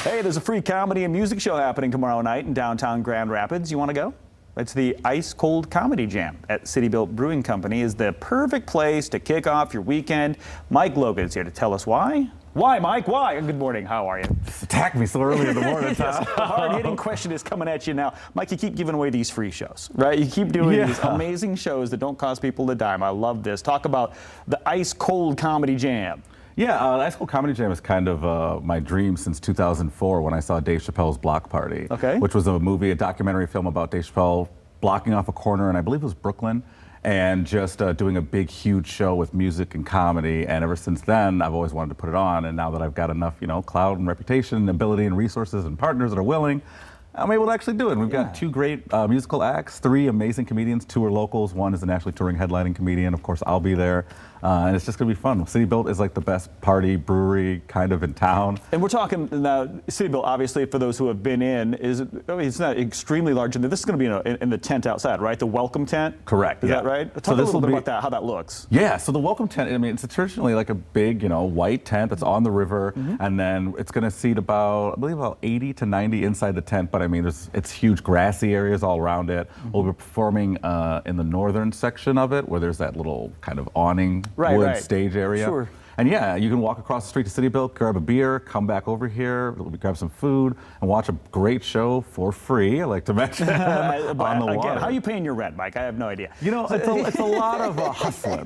Hey, there's a free comedy and music show happening tomorrow night in downtown Grand Rapids. You want to go? It's the Icecold Comedy Jam at CityBuilt Brewing Company. Is the perfect place to kick off your weekend. Mike Logan's here to tell us why. Why, Mike? Why? Good morning. How are you? Attack me so early in the morning, Tom. Yes, the hard-hitting question is coming at you now. Mike, you keep giving away these free shows, right? You keep doing these amazing shows that don't cost people a dime. I love this. Talk about the Icecold Comedy Jam. Yeah, the Icecold Comedy Jam is kind of my dream since 2004 when I saw Dave Chappelle's Block Party, which was a documentary film about Dave Chappelle blocking off a corner, and I believe it was Brooklyn, and just doing a big, huge show with music and comedy. And ever since then, I've always wanted to put it on. And now that I've got enough, clout and reputation, and ability and resources and partners that are willing, I'm able to actually do it. And we've got two great musical acts, three amazing comedians. Two are locals. One is a nationally touring headlining comedian. Of course, I'll be there. And it's just going to be fun. CityBuilt is like the best party brewery kind of in town. And we're talking now, CityBuilt, obviously, for those who have been in, it's not extremely large. And this is going to be in the tent outside, right? The welcome tent? Correct. Is that right? Talk a little bit about that, how that looks. Yeah, so the welcome tent, I mean, it's traditionally like a big, white tent that's on the river. And then it's going to seat about, I believe, about 80 to 90 inside the tent. But I mean, it's huge grassy areas all around it. We'll be performing in the northern section of it, where there's that little kind of awning wood stage area. Sure. And yeah, you can walk across the street to CityBuilt, grab a beer, come back over here, grab some food, and watch a great show for free, I like to mention, on the water. Again, how are you paying your rent, Mike? I have no idea. It's a lot of hustling.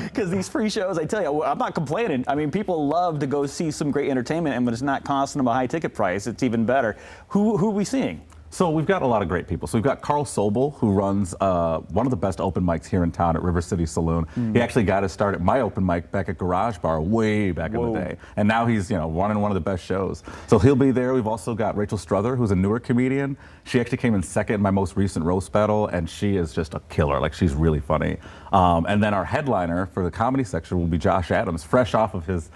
Because these free shows, I tell you, I'm not complaining. I mean, people love to go see some great entertainment, and when it's not costing them a high ticket price, it's even better. Who are we seeing? So we've got a lot of great people. So we've got Carl Sobel, who runs one of the best open mics here in town at River City Saloon. He actually got us started at my open mic back at Garage Bar way back in the day. And now he's running one of the best shows. So he'll be there. We've also got Rachel Struther, who's a newer comedian. She actually came in second in my most recent roast battle, and she is just a killer. Like, she's really funny. And then our headliner for the comedy section will be Josh Adams, fresh off of his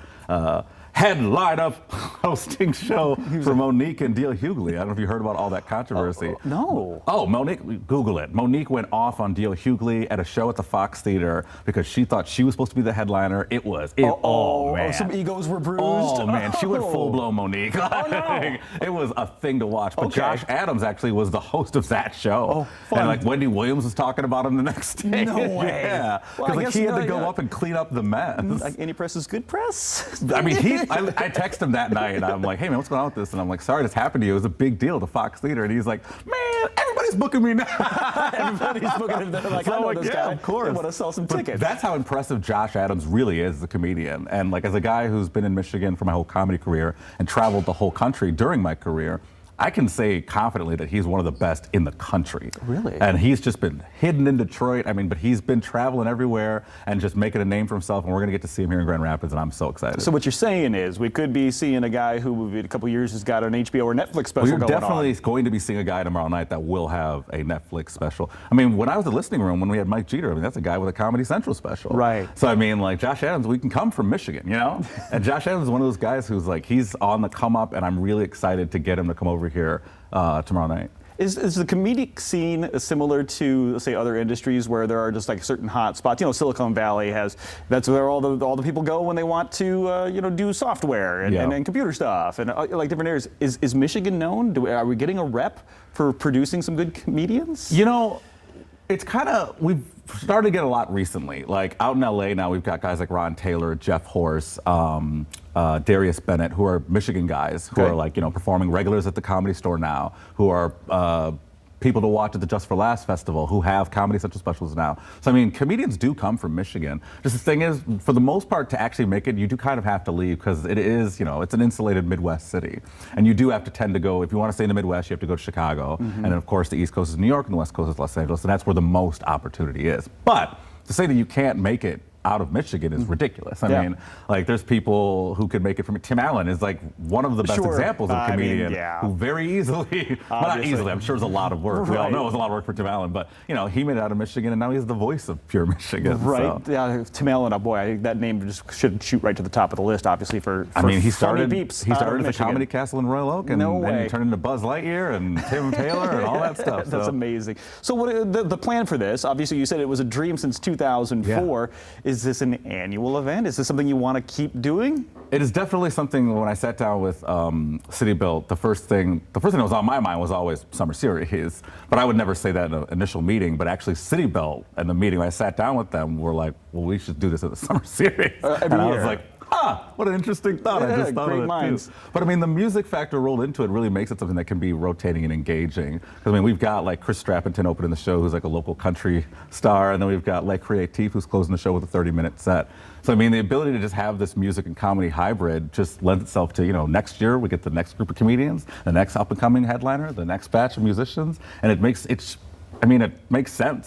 headline of hosting show for Monique and D.L. Hughley. I don't know if you heard about all that controversy. No. Oh, Monique, Google it. Monique went off on D.L. Hughley at a show at the Fox Theater because she thought she was supposed to be the headliner. It was. Man. Some egos were bruised. Oh, man. She went full-blown Monique. No. It was a thing to watch. But Josh Adams actually was the host of that show. Fun. And like Wendy Williams was talking about him the next day. No way. Yeah. Because he had to go up and clean up the mess. Like, any press is good press? I mean, I texted him that night, and I'm like, hey, man, what's going on with this? And I'm like, sorry this happened to you. It was a big deal to Fox Theater. And he's like, man, everybody's booking me now. Everybody's booking him. They're like, I know this guy. Of course. I want to sell some tickets. That's how impressive Josh Adams really is as a comedian. And like, as a guy who's been in Michigan for my whole comedy career and traveled the whole country during my career, I can say confidently that he's one of the best in the country. Really? And he's just been hidden in Detroit. I mean, but he's been traveling everywhere and just making a name for himself. And we're going to get to see him here in Grand Rapids, and I'm so excited. So what you're saying is we could be seeing a guy who in a couple of years has got an HBO or Netflix special going on. We're definitely going to be seeing a guy tomorrow night that will have a Netflix special. I mean, when I was in the listening room, when we had Mike Jeter, I mean, that's a guy with a Comedy Central special. Right. So, I mean, like, Josh Adams, we can come from Michigan, And Josh Adams is one of those guys who's like, he's on the come up, and I'm really excited to get him to come over here tomorrow night. Is the comedic scene similar to, say, other industries where there are just like certain hot spots? Silicon Valley that's where all the people go when they want to do software and computer stuff and like different areas. Is Michigan known? Are we getting a rep for producing some good comedians? It's kind of, we've started to get a lot recently. Like out in LA now, we've got guys like Ron Taylor, Jeff Horst, Darius Bennett, who are Michigan guys who are like, performing regulars at the Comedy Store now, who are people to watch at the Just for Laughs Festival, who have Comedy Central specials now. So, I mean, comedians do come from Michigan. Just the thing is, for the most part, to actually make it, you do kind of have to leave because it is, it's an insulated Midwest city. And you do have to tend to go, if you want to stay in the Midwest, you have to go to Chicago. And then, of course, the East Coast is New York and the West Coast is Los Angeles. And that's where the most opportunity is. But to say that you can't make it out of Michigan is ridiculous. I mean, like, there's people who could make it from Tim Allen is like one of the best examples of a comedian who very easily, well, not easily, I'm sure it was a lot of work. We all know it was a lot of work for Tim Allen, but he made it out of Michigan, and now he's the voice of pure Michigan. Right. So. Yeah, Tim Allen, oh boy, I think that name just should shoot right to the top of the list, obviously, for he started peeps. He started at the Comedy Castle in Royal Oak, and then he turned into Buzz Lightyear and Tim Taylor and all that stuff. That's amazing. So what the plan for this, obviously you said it was a dream since 2004. is this an annual event? Is this something you want to keep doing? It is definitely something. When I sat down with CityBuilt, the first thing that was on my mind was always Summer Series. But I would never say that in an initial meeting. But actually, CityBuilt and the meeting when I sat down with them were like, well, we should do this at the Summer Series. And I was like, what an interesting thought. Yeah, I just thought great of it minds. too. But I mean, the music factor rolled into it really makes it something that can be rotating and engaging. Because I mean, we've got like Chris Strappington opening the show, who's like a local country star, and then we've got like Creative, who's closing the show with a 30-minute set. So I mean, the ability to just have this music and comedy hybrid just lends itself to, next year we get the next group of comedians, the next up-and-coming headliner, the next batch of musicians, and it makes sense.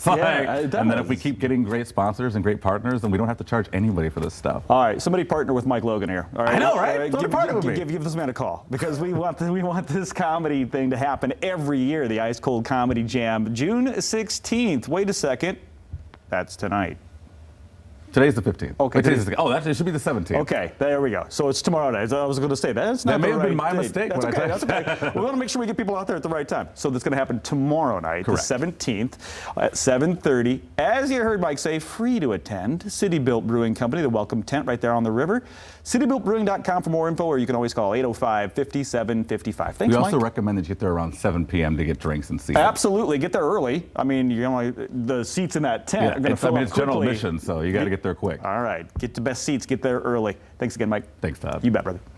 Yeah, it And then if we does. keep getting great sponsors and great partners, then we don't have to charge anybody for this stuff. All right, somebody partner with Mike Logan here. All right, I know, right? Somebody partner with me. Give this man a call because we want this comedy thing to happen every year. The Icecold Comedy Jam, June 16th. Wait a second, that's tonight. Today's the 15th. Okay, It should be the 17th. Okay, there we go. So it's tomorrow night. I was going to say that's not That may the have been right my date. mistake That's when I okay. That's okay. We want to make sure we get people out there at the right time. So that's going to happen tomorrow night, Correct. the 17th, at 7:30. As you heard Mike say, free to attend. CityBuilt Brewing Company, the welcome tent right there on the river. CityBuiltBrewing.com for more info, or you can always call 805-5755. Thanks, We Mike. also recommend that you get there around 7 p.m. to get drinks and seats. Absolutely, get there early. I mean, the seats in that tent are going to fill up it's general quickly. admission, so you got to get there quick. All right, get the best seats, get there early. Thanks again, Mike. Thanks, Todd. You bet, brother.